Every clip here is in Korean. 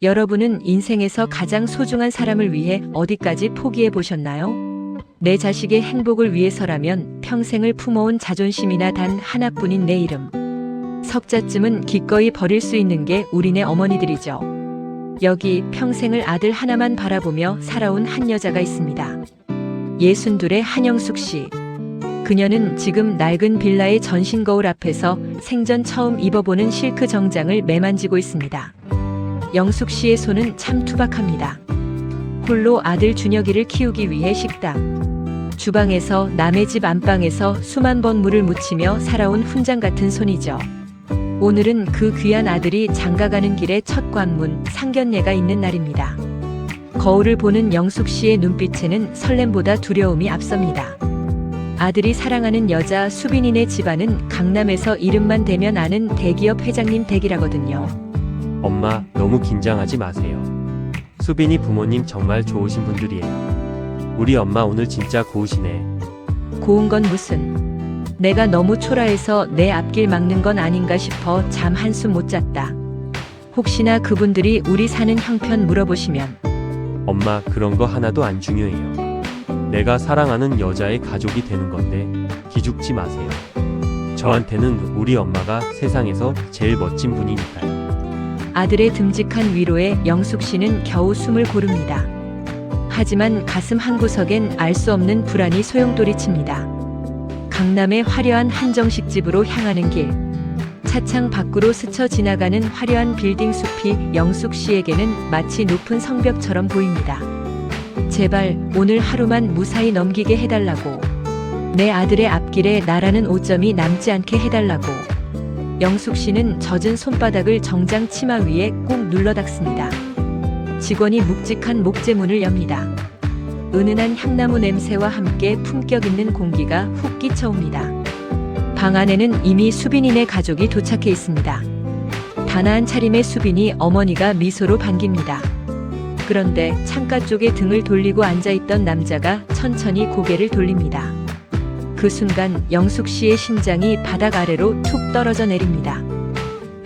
여러분은 인생에서 가장 소중한 사람을 위해 어디까지 포기해 보셨나요? 내 자식의 행복을 위해서라면 평생을 품어온 자존심이나 단 하나뿐인 내 이름. 석자쯤은 기꺼이 버릴 수 있는 게 우리네 어머니들이죠. 여기 평생을 아들 하나만 바라보며 살아온 한 여자가 있습니다. 62의 한영숙 씨. 그녀는 지금 낡은 빌라의 전신 거울 앞에서 생전 처음 입어보는 실크 정장을 매만지고 있습니다. 영숙 씨의 손은 참 투박합니다. 홀로 아들 준혁이를 키우기 위해 식당, 주방에서 남의 집 안방에서 수만 번 물을 묻히며 살아온 훈장 같은 손이죠. 오늘은 그 귀한 아들이 장가가는 길에 첫 관문 상견례가 있는 날입니다. 거울을 보는 영숙 씨의 눈빛에는 설렘보다 두려움이 앞섭니다. 아들이 사랑하는 여자 수빈이네 집안은 강남에서 이름만 대면 아는 대기업 회장님 댁이라거든요. 엄마, 너무 긴장하지 마세요. 수빈이 부모님 정말 좋으신 분들이에요. 우리 엄마 오늘 진짜 고우시네. 고운 건 무슨. 내가 너무 초라해서 내 앞길 막는 건 아닌가 싶어 잠 한숨 못 잤다. 혹시나 그분들이 우리 사는 형편 물어보시면. 엄마, 그런 거 하나도 안 중요해요. 내가 사랑하는 여자의 가족이 되는 건데 기죽지 마세요. 저한테는 우리 엄마가 세상에서 제일 멋진 분이니까요. 아들의 듬직한 위로에 영숙 씨는 겨우 숨을 고릅니다. 하지만 가슴 한구석엔 알 수 없는 불안이 소용돌이칩니다. 강남의 화려한 한정식 집으로 향하는 길. 차창 밖으로 스쳐 지나가는 화려한 빌딩 숲이 영숙 씨에게는 마치 높은 성벽처럼 보입니다. 제발 오늘 하루만 무사히 넘기게 해달라고. 내 아들의 앞길에 나라는 오점이 남지 않게 해달라고. 영숙 씨는 젖은 손바닥을 정장 치마 위에 꾹 눌러 닦습니다. 직원이 묵직한 목재문을 엽니다. 은은한 향나무 냄새와 함께 품격 있는 공기가 훅 끼쳐옵니다. 방 안에는 이미 수빈이네 가족이 도착해 있습니다. 단아한 차림의 수빈이 어머니가 미소로 반깁니다. 그런데 창가 쪽에 등을 돌리고 앉아있던 남자가 천천히 고개를 돌립니다. 그 순간 영숙 씨의 심장이 바닥 아래로 툭 떨어져 내립니다.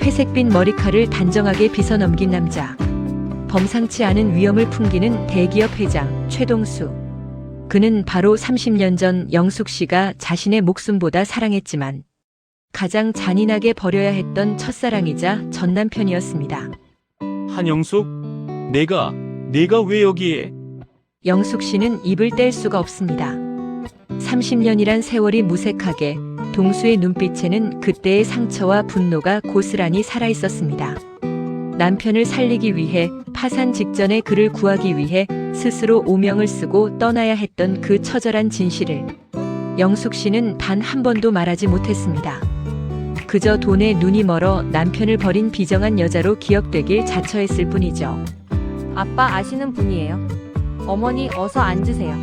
회색빛 머리칼을 단정하게 빗어넘긴 남자. 범상치 않은 위엄을 풍기는 대기업 회장 최동수. 그는 바로 30년 전 영숙 씨가 자신의 목숨보다 사랑했지만 가장 잔인하게 버려야 했던 첫사랑이자 전남편이었습니다. 한영숙? 내가 왜 여기에? 영숙 씨는 입을 뗄 수가 없습니다. 30년이란 세월이 무색하게 동수의 눈빛에는 그때의 상처와 분노가 고스란히 살아있었습니다. 남편을 살리기 위해 파산 직전에 그를 구하기 위해 스스로 오명을 쓰고 떠나야 했던 그 처절한 진실을 영숙 씨는 단 한 번도 말하지 못했습니다. 그저 돈에 눈이 멀어 남편을 버린 비정한 여자로 기억되길 자처했을 뿐이죠. 아빠 아시는 분이에요. 어머니 어서 앉으세요.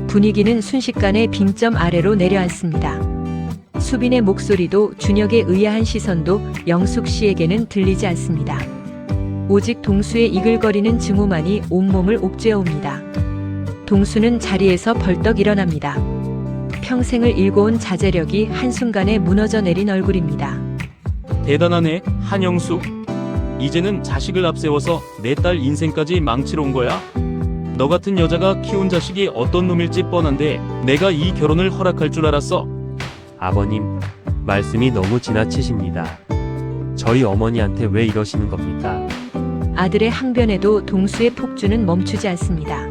분위기는 순식간에 빙점 아래로 내려앉습니다. 수빈의 목소리도 준혁의 의아한 시선도 영숙 씨에게는 들리지 않습니다. 오직 동수의 이글거리는 증오만이 온몸을 옥죄어옵니다. 동수는 자리에서 벌떡 일어납니다. 평생을 일궈온 자제력이 한순간에 무너져 내린 얼굴입니다. 대단하네, 한영숙. 이제는 자식을 앞세워서 내 딸 인생까지 망치러 온 거야? 너 같은 여자가 키운 자식이 어떤 놈일지 뻔한데 내가 이 결혼을 허락할 줄 알았어? 아버님, 말씀이 너무 지나치십니다. 저희 어머니한테 왜 이러시는 겁니까? 아들의 항변에도 동수의 폭주는 멈추지 않습니다.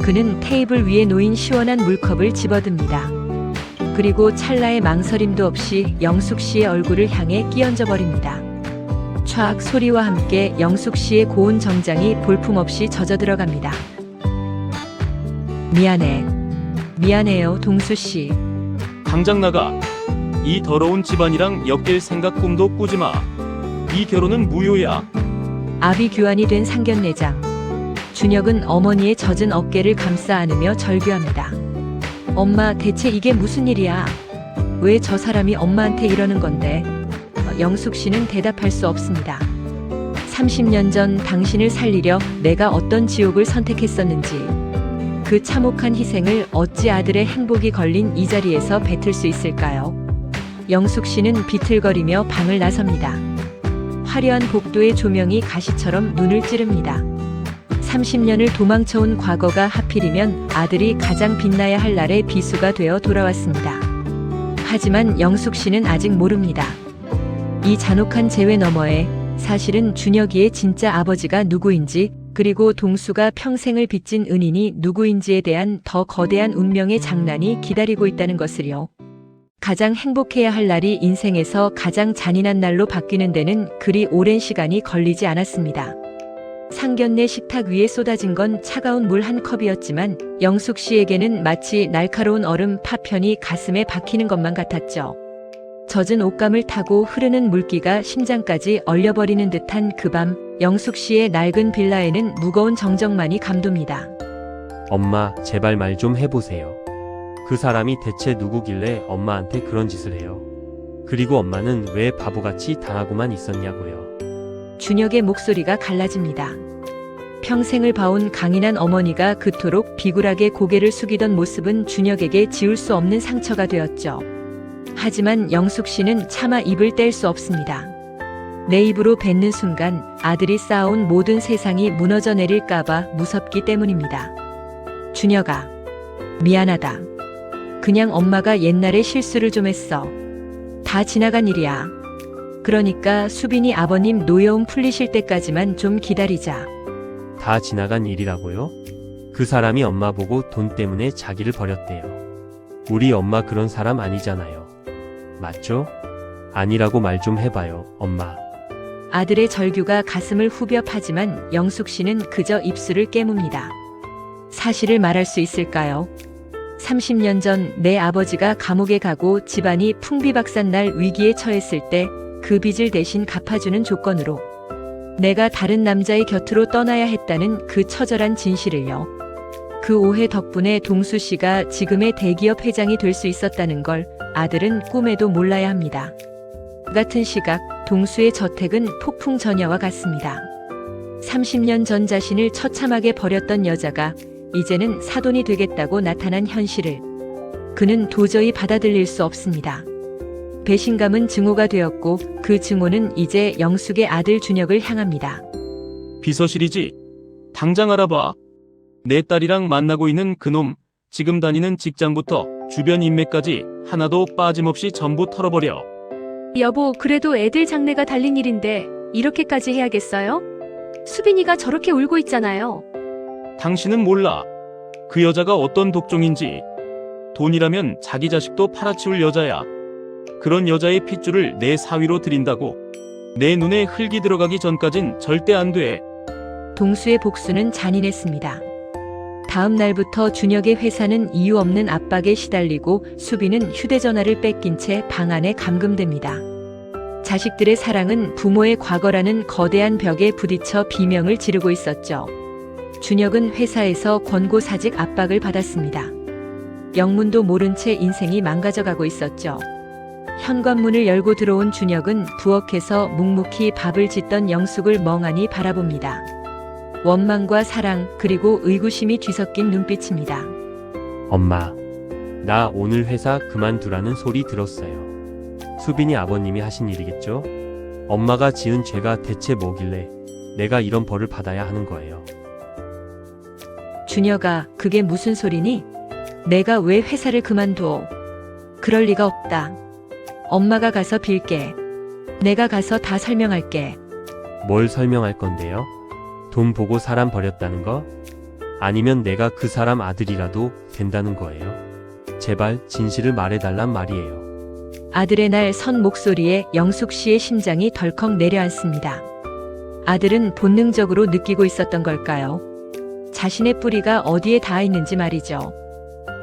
그는 테이블 위에 놓인 시원한 물컵을 집어듭니다. 그리고 찰나의 망설임도 없이 영숙 씨의 얼굴을 향해 끼얹어 버립니다. 촥 소리와 함께 영숙 씨의 고운 정장이 볼품없이 젖어 들어갑니다. 미안해요, 동수 씨. 당장 나가. 이 더러운 집안이랑 엮일 생각 꿈도 꾸지 마. 이 결혼은 무효야. 압이 교환이 된 상견례장. 준혁은 어머니의 젖은 어깨를 감싸 안으며 절규합니다. 엄마, 대체 이게 무슨 일이야? 왜 저 사람이 엄마한테 이러는 건데? 영숙 씨는 대답할 수 없습니다. 30년 전 당신을 살리려 내가 어떤 지옥을 선택했었는지, 그 참혹한 희생을 어찌 아들의 행복이 걸린 이 자리에서 뱉을 수 있을까요? 영숙 씨는 비틀거리며 방을 나섭니다. 화려한 복도의 조명이 가시처럼 눈을 찌릅니다. 30년을 도망쳐온 과거가 하필이면 아들이 가장 빛나야 할 날의 비수가 되어 돌아왔습니다. 하지만 영숙 씨는 아직 모릅니다. 이 잔혹한 재회 너머에 사실은 준혁이의 진짜 아버지가 누구인지, 그리고 동수가 평생을 빚진 은인이 누구인지에 대한 더 거대한 운명의 장난이 기다리고 있다는 것을요. 가장 행복해야 할 날이 인생에서 가장 잔인한 날로 바뀌는 데는 그리 오랜 시간이 걸리지 않았습니다. 상견례 식탁 위에 쏟아진 건 차가운 물 한 컵이었지만 영숙 씨에게는 마치 날카로운 얼음 파편이 가슴에 박히는 것만 같았죠. 젖은 옷감을 타고 흐르는 물기가 심장까지 얼려버리는 듯한 그 밤, 영숙 씨의 낡은 빌라에는 무거운 정적만이 감돕니다. 엄마, 제발 말 좀 해보세요. 그 사람이 대체 누구길래 엄마한테 그런 짓을 해요? 그리고 엄마는 왜 바보같이 당하고만 있었냐고요? 준혁의 목소리가 갈라집니다. 평생을 봐온 강인한 어머니가 그토록 비굴하게 고개를 숙이던 모습은 준혁에게 지울 수 없는 상처가 되었죠. 하지만 영숙 씨는 차마 입을 뗄 수 없습니다. 내 입으로 뱉는 순간 아들이 쌓아온 모든 세상이 무너져 내릴까봐 무섭기 때문입니다. 준혁아, 미안하다. 그냥 엄마가 옛날에 실수를 좀 했어. 다 지나간 일이야. 그러니까 수빈이 아버님 노여움 풀리실 때까지만 좀 기다리자. 다 지나간 일이라고요? 그 사람이 엄마 보고 돈 때문에 자기를 버렸대요. 우리 엄마 그런 사람 아니잖아요. 맞죠? 아니라고 말 좀 해봐요, 엄마. 아들의 절규가 가슴을 후벼 파지만 영숙 씨는 그저 입술을 깨뭅니다. 사실을 말할 수 있을까요? 30년 전 내 아버지가 감옥에 가고 집안이 풍비박산날 위기에 처했을 때 그 빚을 대신 갚아주는 조건으로 내가 다른 남자의 곁으로 떠나야 했다는 그 처절한 진실을요. 그 오해 덕분에 동수 씨가 지금의 대기업 회장이 될 수 있었다는 걸 아들은 꿈에도 몰라야 합니다. 같은 시각 동수의 저택은 폭풍 전야와 같습니다. 30년 전 자신을 처참하게 버렸던 여자가 이제는 사돈이 되겠다고 나타난 현실을 그는 도저히 받아들일 수 없습니다. 배신감은 증오가 되었고 그 증오는 이제 영숙의 아들 준혁을 향합니다. 비서실이지? 당장 알아봐. 내 딸이랑 만나고 있는 그놈, 지금 다니는 직장부터 주변 인맥까지 하나도 빠짐없이 전부 털어버려. 여보, 그래도 애들 장래가 달린 일인데 이렇게까지 해야겠어요? 수빈이가 저렇게 울고 있잖아요. 당신은 몰라. 그 여자가 어떤 독종인지. 돈이라면 자기 자식도 팔아치울 여자야. 그런 여자의 핏줄을 내 사위로 들인다고. 내 눈에 흙이 들어가기 전까진 절대 안 돼. 동수의 복수는 잔인했습니다. 다음 날부터 준혁의 회사는 이유 없는 압박에 시달리고 수빈은 휴대전화를 뺏긴 채 방 안에 감금됩니다. 자식들의 사랑은 부모의 과거라는 거대한 벽에 부딪혀 비명을 지르고 있었죠. 준혁은 회사에서 권고사직 압박을 받았습니다. 영문도 모른 채 인생이 망가져가고 있었죠. 현관문을 열고 들어온 준혁은 부엌에서 묵묵히 밥을 짓던 영숙을 멍하니 바라봅니다. 원망과 사랑 그리고 의구심이 뒤섞인 눈빛입니다. 엄마, 나 오늘 회사 그만두라는 소리 들었어요. 수빈이 아버님이 하신 일이겠죠? 엄마가 지은 죄가 대체 뭐길래 내가 이런 벌을 받아야 하는 거예요? 준혁아, 그게 무슨 소리니? 내가 왜 회사를 그만둬? 그럴 리가 없다. 엄마가 가서 빌게. 내가 가서 다 설명할게. 뭘 설명할 건데요? 돈 보고 사람 버렸다는 거? 아니면 내가 그 사람 아들이라도 된다는 거예요? 제발 진실을 말해달란 말이에요. 아들의 날 선 목소리에 영숙 씨의 심장이 덜컥 내려앉습니다. 아들은 본능적으로 느끼고 있었던 걸까요? 자신의 뿌리가 어디에 닿아 있는지 말이죠.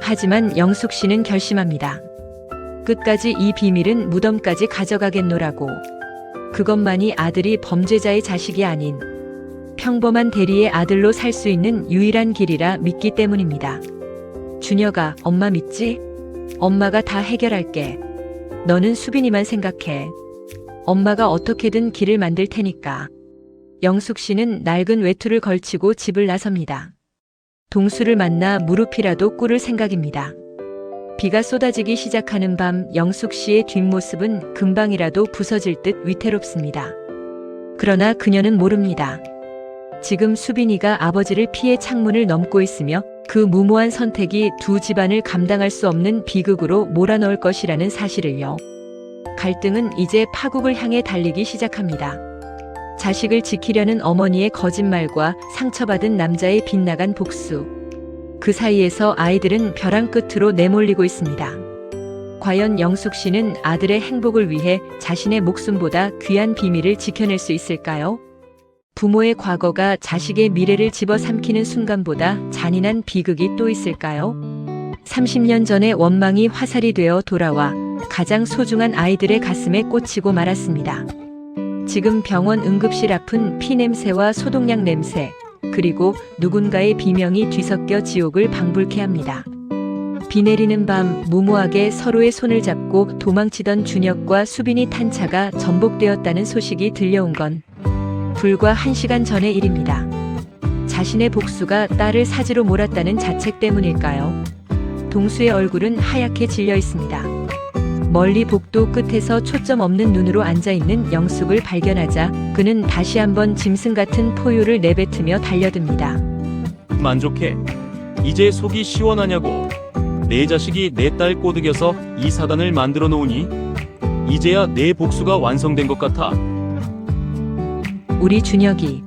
하지만 영숙 씨는 결심합니다. 끝까지 이 비밀은 무덤까지 가져가겠노라고. 그것만이 아들이 범죄자의 자식이 아닌 평범한 대리의 아들로 살 수 있는 유일한 길이라 믿기 때문입니다. 준혁아, 엄마 믿지? 엄마가 다 해결할게. 너는 수빈이만 생각해. 엄마가 어떻게든 길을 만들 테니까. 영숙 씨는 낡은 외투를 걸치고 집을 나섭니다. 동수를 만나 무릎이라도 꿇을 생각입니다. 비가 쏟아지기 시작하는 밤 영숙 씨의 뒷모습은 금방이라도 부서질 듯 위태롭습니다. 그러나 그녀는 모릅니다. 지금 수빈이가 아버지를 피해 창문을 넘고 있으며 그 무모한 선택이 두 집안을 감당할 수 없는 비극으로 몰아넣을 것이라는 사실을요. 갈등은 이제 파국을 향해 달리기 시작합니다. 자식을 지키려는 어머니의 거짓말과 상처받은 남자의 빗나간 복수. 그 사이에서 아이들은 벼랑 끝으로 내몰리고 있습니다. 과연 영숙 씨는 아들의 행복을 위해 자신의 목숨보다 귀한 비밀을 지켜낼 수 있을까요? 부모의 과거가 자식의 미래를 집어삼키는 순간보다 잔인한 비극이 또 있을까요? 30년 전의 원망이 화살이 되어 돌아와 가장 소중한 아이들의 가슴에 꽂히고 말았습니다. 지금 병원 응급실 앞은 피냄새와 소독약 냄새, 그리고 누군가의 비명이 뒤섞여 지옥을 방불케 합니다. 비 내리는 밤 무모하게 서로의 손을 잡고 도망치던 준혁과 수빈이 탄 차가 전복되었다는 소식이 들려온 건 불과 1시간 전의 일입니다. 자신의 복수가 딸을 사지로 몰았다는 자책 때문일까요? 동수의 얼굴은 하얗게 질려 있습니다. 멀리 복도 끝에서 초점 없는 눈으로 앉아있는 영숙을 발견하자 그는 다시 한번 짐승 같은 포효를 내뱉으며 달려듭니다. 만족해. 이제 속이 시원하냐고. 내 자식이 내 딸 꼬드겨서 이 사단을 만들어 놓으니 이제야 내 복수가 완성된 것 같아. 우리 준혁이,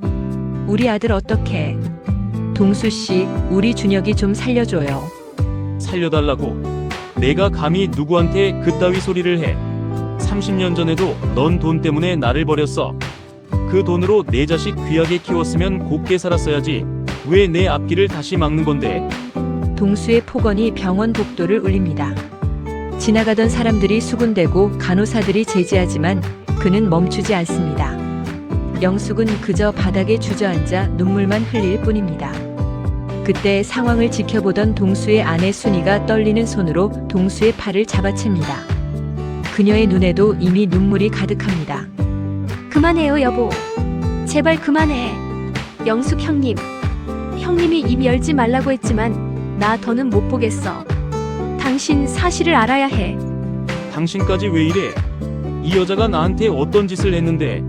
우리 아들 어떡해? 동수씨, 우리 준혁이 좀 살려줘요. 살려달라고. 내가 감히 누구한테 그따위 소리를 해. 30년 전에도 넌 돈 때문에 나를 버렸어. 그 돈으로 내 자식 귀하게 키웠으면 곱게 살았어야지. 왜 내 앞길을 다시 막는 건데? 동수의 폭언이 병원 복도를 울립니다. 지나가던 사람들이 수군대고 간호사들이 제지하지만 그는 멈추지 않습니다. 영숙은 그저 바닥에 주저앉아 눈물만 흘릴 뿐입니다. 그때 상황을 지켜보던 동수의 아내 순이가 떨리는 손으로 동수의 팔을 잡아챕니다. 그녀의 눈에도 이미 눈물이 가득합니다. 그만해요, 여보. 제발 그만해. 영숙 형님. 형님이 입 열지 말라고 했지만 나 더는 못 보겠어. 당신 사실을 알아야 해. 당신까지 왜 이래? 이 여자가 나한테 어떤 짓을 했는데?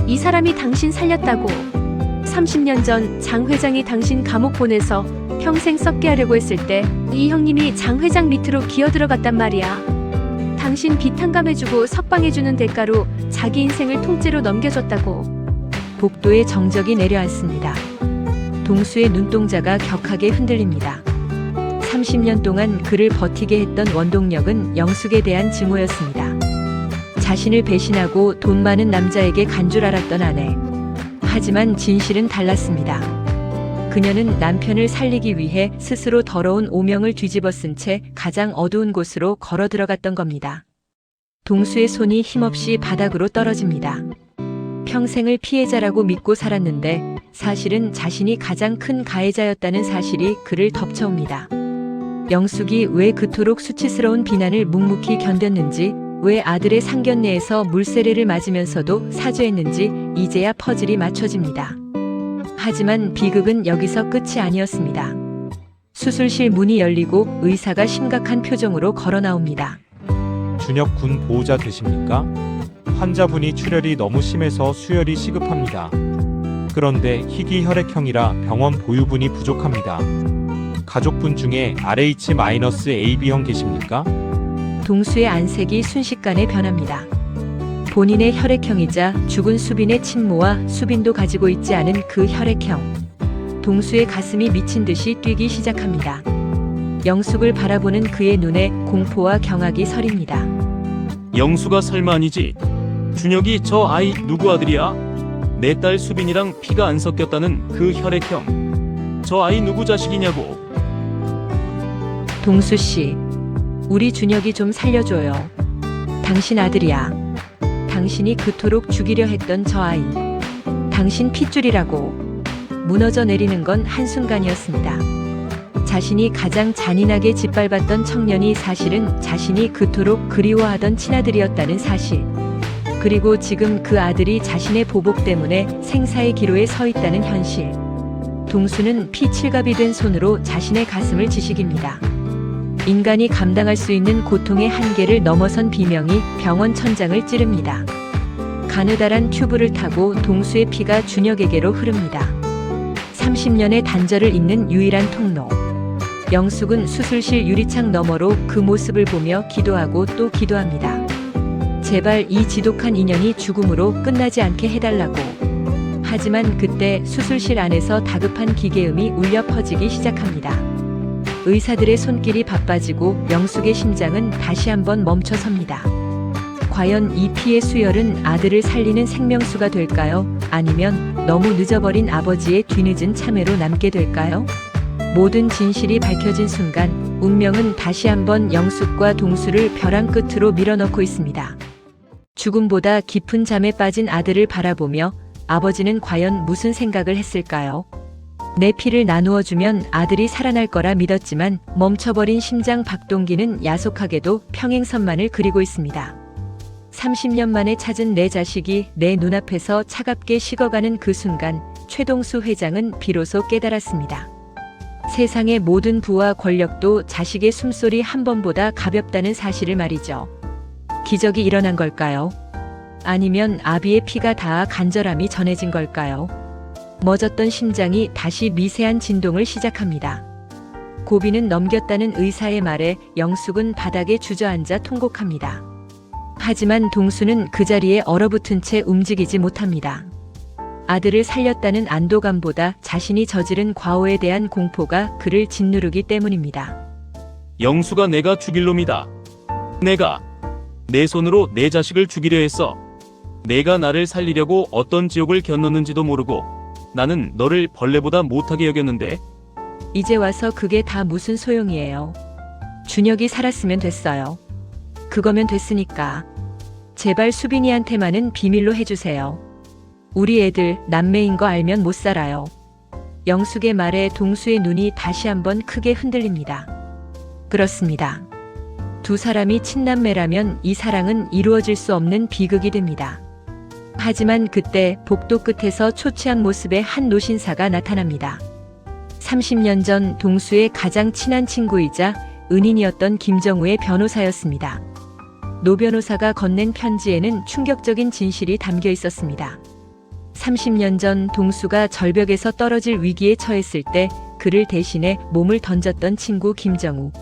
이 사람이 당신 살렸다고. 30년 전 장 회장이 당신 감옥 보내서 평생 썩게 하려고 했을 때 이 형님이 장 회장 밑으로 기어들어갔단 말이야. 당신 비탕감해주고 석방해주는 대가로 자기 인생을 통째로 넘겨줬다고. 복도에 정적이 내려앉습니다. 동수의 눈동자가 격하게 흔들립니다. 30년 동안 그를 버티게 했던 원동력은 영숙에 대한 증오였습니다. 자신을 배신하고 돈 많은 남자에게 간 줄 알았던 아내. 하지만 진실은 달랐습니다. 그녀는 남편을 살리기 위해 스스로 더러운 오명을 뒤집어 쓴 채 가장 어두운 곳으로 걸어 들어갔던 겁니다. 동수의 손이 힘없이 바닥으로 떨어집니다. 평생을 피해자라고 믿고 살았는데 사실은 자신이 가장 큰 가해자였다는 사실이 그를 덮쳐옵니다. 영숙이 왜 그토록 수치스러운 비난을 묵묵히 견뎠는지, 왜 아들의 상견례에서 물세례를 맞으면서도 사죄했는지 이제야 퍼즐이 맞춰집니다. 하지만 비극은 여기서 끝이 아니었습니다. 수술실 문이 열리고 의사가 심각한 표정으로 걸어 나옵니다. 준혁 군 보호자 되십니까? 환자분이 출혈이 너무 심해서 수혈이 시급합니다. 그런데 희귀 혈액형이라 병원 보유분이 부족합니다. 가족분 중에 RH-AB형 계십니까? 동수의 안색이 순식간에 변합니다. 본인의 혈액형이자 죽은 수빈의 친모와 수빈도 가지고 있지 않은 그 혈액형. 동수의 가슴이 미친 듯이 뛰기 시작합니다. 영숙을 바라보는 그의 눈에 공포와 경악이 서립니다. 영수가 설마 아니지? 준혁이 저 아이 누구 아들이야? 내 딸 수빈이랑 피가 안 섞였다는 그 혈액형. 저 아이 누구 자식이냐고. 동수씨, 우리 준혁이 좀 살려줘요. 당신 아들이야. 당신이 그토록 죽이려 했던 저 아이. 당신 핏줄이라고. 무너져 내리는 건 한순간이었습니다. 자신이 가장 잔인하게 짓밟았던 청년이 사실은 자신이 그토록 그리워하던 친아들이었다는 사실. 그리고 지금 그 아들이 자신의 보복 때문에 생사의 기로에 서 있다는 현실. 동수는 피칠갑이 된 손으로 자신의 가슴을 지식입니다. 인간이 감당할 수 있는 고통의 한계를 넘어선 비명이 병원 천장을 찌릅니다. 가느다란 튜브를 타고 동수의 피가 준혁에게로 흐릅니다. 30년의 단절을 잇는 유일한 통로. 영숙은 수술실 유리창 너머로 그 모습을 보며 기도하고 또 기도합니다. 제발 이 지독한 인연이 죽음으로 끝나지 않게 해달라고. 하지만 그때 수술실 안에서 다급한 기계음이 울려 퍼지기 시작합니다. 의사들의 손길이 바빠지고 영숙의 심장은 다시 한번 멈춰섭니다. 과연 이 피의 수혈은 아들을 살리는 생명수가 될까요? 아니면 너무 늦어버린 아버지의 뒤늦은 참회로 남게 될까요? 모든 진실이 밝혀진 순간 운명은 다시 한번 영숙과 동수를 벼랑 끝으로 밀어넣고 있습니다. 죽음보다 깊은 잠에 빠진 아들을 바라보며 아버지는 과연 무슨 생각을 했을까요? 내 피를 나누어 주면 아들이 살아날 거라 믿었지만 멈춰버린 심장 박동기는 야속하게도 평행선만을 그리고 있습니다. 30년 만에 찾은 내 자식이 내 눈앞에서 차갑게 식어가는 그 순간 최동수 회장은 비로소 깨달았습니다. 세상의 모든 부와 권력도 자식의 숨소리 한 번보다 가볍다는 사실을 말이죠. 기적이 일어난 걸까요? 아니면 아비의 피가 닿아 간절함이 전해진 걸까요? 멎었던 심장이 다시 미세한 진동을 시작합니다. 고비는 넘겼다는 의사의 말에 영숙은 바닥에 주저앉아 통곡합니다. 하지만 동수는 그 자리에 얼어붙은 채 움직이지 못합니다. 아들을 살렸다는 안도감보다 자신이 저지른 과오에 대한 공포가 그를 짓누르기 때문입니다. 영수가 내가 죽일 놈이다. 내가 내 손으로 내 자식을 죽이려 했어. 내가 나를 살리려고 어떤 지옥을 견눴는지도 모르고 나는 너를 벌레보다 못하게 여겼는데. 이제 와서 그게 다 무슨 소용이에요. 준혁이 살았으면 됐어요. 그거면 됐으니까. 제발 수빈이한테만은 비밀로 해주세요. 우리 애들 남매인 거 알면 못 살아요. 영숙의 말에 동수의 눈이 다시 한번 크게 흔들립니다. 그렇습니다. 두 사람이 친남매라면 이 사랑은 이루어질 수 없는 비극이 됩니다. 하지만 그때 복도 끝에서 초췌한 모습의 한 노신사가 나타납니다. 30년 전 동수의 가장 친한 친구이자 은인이었던 김정우의 변호사였습니다. 노 변호사가 건넨 편지에는 충격적인 진실이 담겨 있었습니다. 30년 전 동수가 절벽에서 떨어질 위기에 처했을 때 그를 대신해 몸을 던졌던 친구 김정우.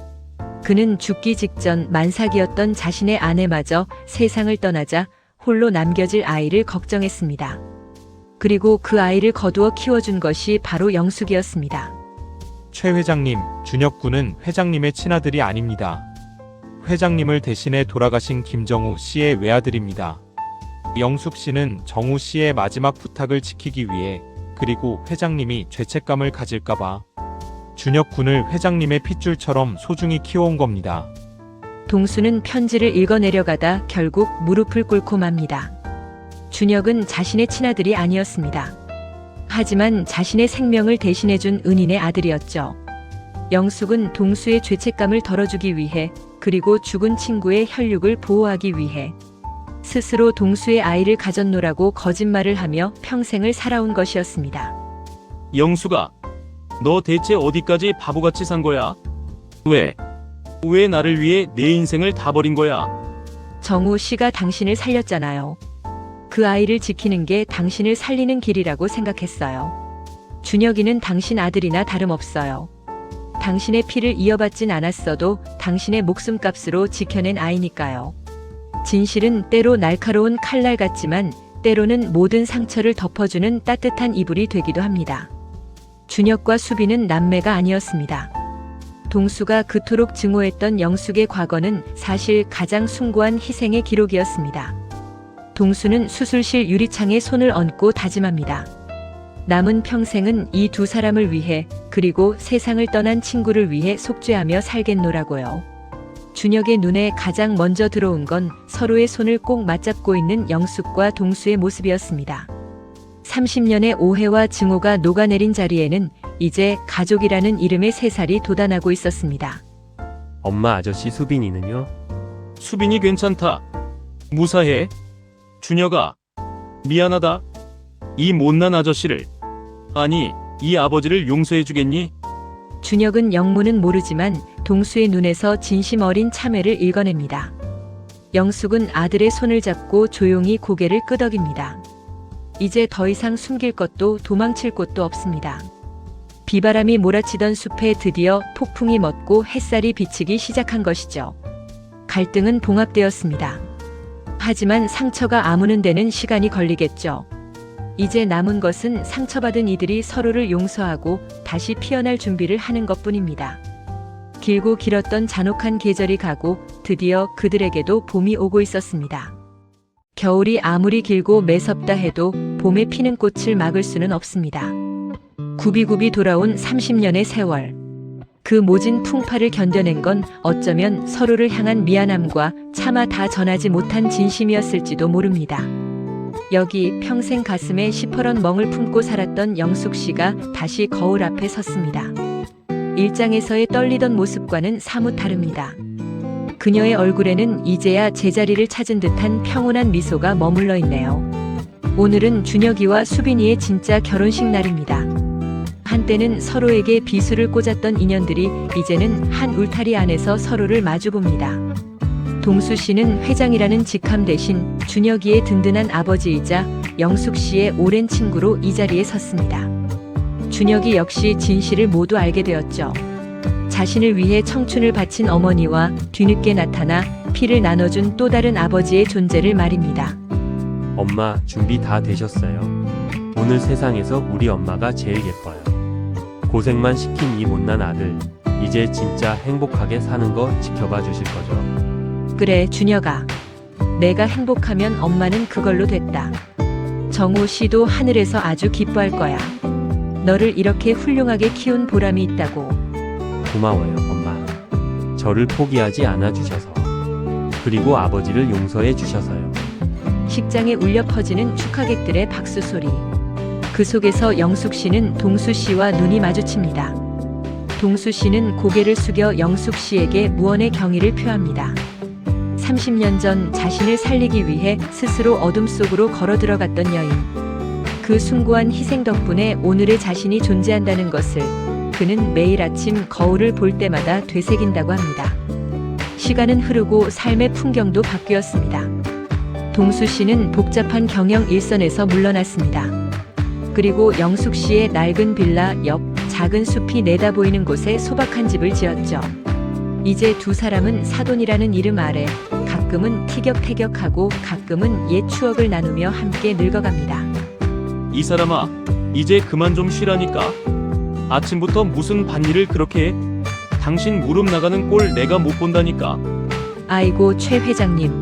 그는 죽기 직전 만삭이었던 자신의 아내마저 세상을 떠나자 홀로 남겨질 아이를 걱정했습니다. 그리고 그 아이를 거두어 키워준 것이 바로 영숙이었습니다. 최 회장님, 준혁 군은 회장님의 친아들이 아닙니다. 회장님을 대신해 돌아가신 김정우 씨의 외아들입니다. 영숙 씨는 정우 씨의 마지막 부탁을 지키기 위해, 그리고 회장님이 죄책감을 가질까봐 준혁 군을 회장님의 핏줄처럼 소중히 키워온 겁니다. 동수는 편지를 읽어내려가다 결국 무릎을 꿇고 맙니다. 준혁은 자신의 친아들이 아니었습니다. 하지만 자신의 생명을 대신해준 은인의 아들이었죠. 영숙은 동수의 죄책감을 덜어주기 위해, 그리고 죽은 친구의 혈육을 보호하기 위해 스스로 동수의 아이를 가졌노라고 거짓말을 하며 평생을 살아온 것이었습니다. 영수가 너 대체 어디까지 바보같이 산 거야? 왜 나를 위해 내 인생을 다 버린 거야? 정우 씨가 당신을 살렸잖아요. 그 아이를 지키는 게 당신을 살리는 길이라고 생각했어요. 준혁이는 당신 아들이나 다름없어요. 당신의 피를 이어받진 않았어도 당신의 목숨값으로 지켜낸 아이니까요. 진실은 때로 날카로운 칼날 같지만 때로는 모든 상처를 덮어주는 따뜻한 이불이 되기도 합니다. 준혁과 수빈은 남매가 아니었습니다. 동수가 그토록 증오했던 영숙의 과거는 사실 가장 숭고한 희생의 기록이었습니다. 동수는 수술실 유리창에 손을 얹고 다짐합니다. 남은 평생은 이 두 사람을 위해, 그리고 세상을 떠난 친구를 위해 속죄하며 살겠노라고요. 준혁의 눈에 가장 먼저 들어온 건 서로의 손을 꼭 맞잡고 있는 영숙과 동수의 모습이었습니다. 30년의 오해와 증오가 녹아내린 자리에는 이제 가족이라는 이름의 새살이 돋아나고 있었습니다. 엄마 아저씨 수빈이는요? 수빈이 괜찮다. 무사해. 준혁아, 미안하다. 이 못난 아저씨를, 아니, 이 아버지를 용서해 주겠니? 준혁은 영문은 모르지만 동수의 눈에서 진심 어린 참회를 읽어냅니다. 영숙은 아들의 손을 잡고 조용히 고개를 끄덕입니다. 이제 더 이상 숨길 것도 도망칠 곳도 없습니다. 비바람이 몰아치던 숲에 드디어 폭풍이 멎고 햇살이 비치기 시작한 것이죠. 갈등은 봉합되었습니다. 하지만 상처가 아무는 데는 시간이 걸리겠죠. 이제 남은 것은 상처받은 이들이 서로를 용서하고 다시 피어날 준비를 하는 것뿐입니다. 길고 길었던 잔혹한 계절이 가고 드디어 그들에게도 봄이 오고 있었습니다. 겨울이 아무리 길고 매섭다 해도 봄에 피는 꽃을 막을 수는 없습니다. 굽이굽이 돌아온 30년의 세월. 그 모진 풍파를 견뎌낸 건 어쩌면 서로를 향한 미안함과 차마 다 전하지 못한 진심이었을지도 모릅니다. 여기 평생 가슴에 시퍼런 멍을 품고 살았던 영숙 씨가 다시 거울 앞에 섰습니다. 일장에서의 떨리던 모습과는 사뭇 다릅니다. 그녀의 얼굴에는 이제야 제자리를 찾은 듯한 평온한 미소가 머물러 있네요. 오늘은 준혁이와 수빈이의 진짜 결혼식 날입니다. 한때는 서로에게 비수를 꽂았던 인연들이 이제는 한 울타리 안에서 서로를 마주봅니다. 동수 씨는 회장이라는 직함 대신 준혁이의 든든한 아버지이자 영숙 씨의 오랜 친구로 이 자리에 섰습니다. 준혁이 역시 진실을 모두 알게 되었죠. 자신을 위해 청춘을 바친 어머니와 뒤늦게 나타나 피를 나눠준 또 다른 아버지의 존재를 말입니다. 엄마, 준비 다 되셨어요? 오늘 세상에서 우리 엄마가 제일 예뻐요. 고생만 시킨 이 못난 아들, 이제 진짜 행복하게 사는 거 지켜봐 주실 거죠? 그래, 준혁아. 내가 행복하면 엄마는 그걸로 됐다. 정우 씨도 하늘에서 아주 기뻐할 거야. 너를 이렇게 훌륭하게 키운 보람이 있다고. 고마워요, 엄마. 저를 포기하지 않아 주셔서. 그리고 아버지를 용서해 주셔서요. 식장에 울려 퍼지는 축하객들의 박수 소리. 그 속에서 영숙 씨는 동수 씨와 눈이 마주칩니다. 동수 씨는 고개를 숙여 영숙 씨에게 무언의 경의를 표합니다. 30년 전 자신을 살리기 위해 스스로 어둠 속으로 걸어 들어갔던 여인. 그 숭고한 희생 덕분에 오늘의 자신이 존재한다는 것을 그는 매일 아침 거울을 볼 때마다 되새긴다고 합니다. 시간은 흐르고 삶의 풍경도 바뀌었습니다. 동수 씨는 복잡한 경영 일선에서 물러났습니다. 그리고 영숙 씨의 낡은 빌라 옆 작은 숲이 내다보이는 곳에 소박한 집을 지었죠. 이제 두 사람은 사돈이라는 이름 아래 가끔은 티격태격하고 가끔은 옛 추억을 나누며 함께 늙어갑니다. 이 사람아, 이제 그만 좀 쉬라니까. 아침부터 무슨 밭일을 그렇게 해? 당신 무릎 나가는 꼴 내가 못 본다니까. 아이고, 최 회장님.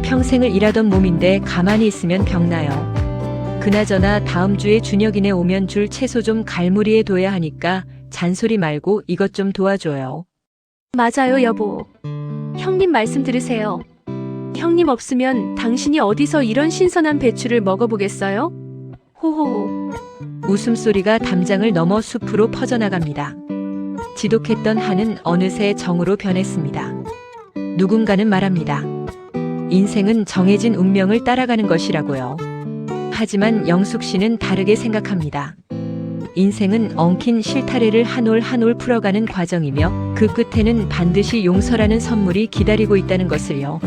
평생을 일하던 몸인데 가만히 있으면 병나요. 그나저나 다음 주에 준혁이네 오면 줄 채소 좀 갈무리해 둬야 하니까 잔소리 말고 이것 좀 도와줘요. 맞아요, 여보. 형님 말씀 들으세요. 형님 없으면 당신이 어디서 이런 신선한 배추를 먹어보겠어요? 호호호. 웃음소리가 담장을 넘어 숲으로 퍼져나갑니다. 지독했던 한은 어느새 정으로 변했습니다. 누군가는 말합니다. 인생은 정해진 운명을 따라가는 것이라고요. 하지만 영숙 씨는 다르게 생각합니다. 인생은 엉킨 실타래를 한 올 한 올 풀어가는 과정이며 그 끝에는 반드시 용서라는 선물이 기다리고 있다는 것을요.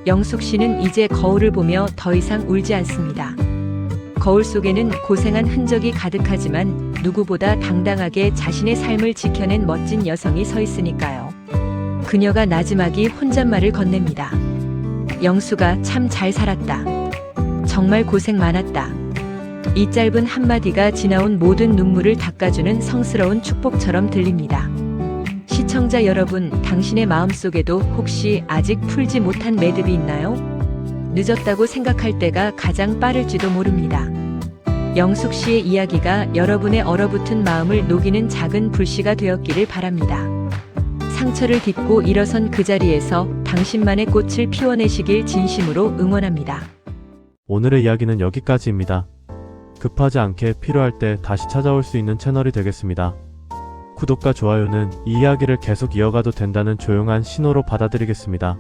영숙 씨는 이제 거울을 보며 더 이상 울지 않습니다. 거울 속에는 고생한 흔적이 가득하지만 누구보다 당당하게 자신의 삶을 지켜낸 멋진 여성이 서 있으니까요. 그녀가 나지막이 혼잣말을 건넵니다. 영수가 참 잘 살았다. 정말 고생 많았다. 이 짧은 한마디가 지나온 모든 눈물을 닦아주는 성스러운 축복처럼 들립니다. 시청자 여러분, 당신의 마음속에도 혹시 아직 풀지 못한 매듭이 있나요? 늦었다고 생각할 때가 가장 빠를지도 모릅니다. 영숙 씨의 이야기가 여러분의 얼어붙은 마음을 녹이는 작은 불씨가 되었기를 바랍니다. 상처를 딛고 일어선 그 자리에서 당신만의 꽃을 피워내시길 진심으로 응원합니다. 오늘의 이야기는 여기까지입니다. 급하지 않게 필요할 때 다시 찾아올 수 있는 채널이 되겠습니다. 구독과 좋아요는 이 이야기를 계속 이어가도 된다는 조용한 신호로 받아들이겠습니다.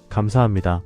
감사합니다.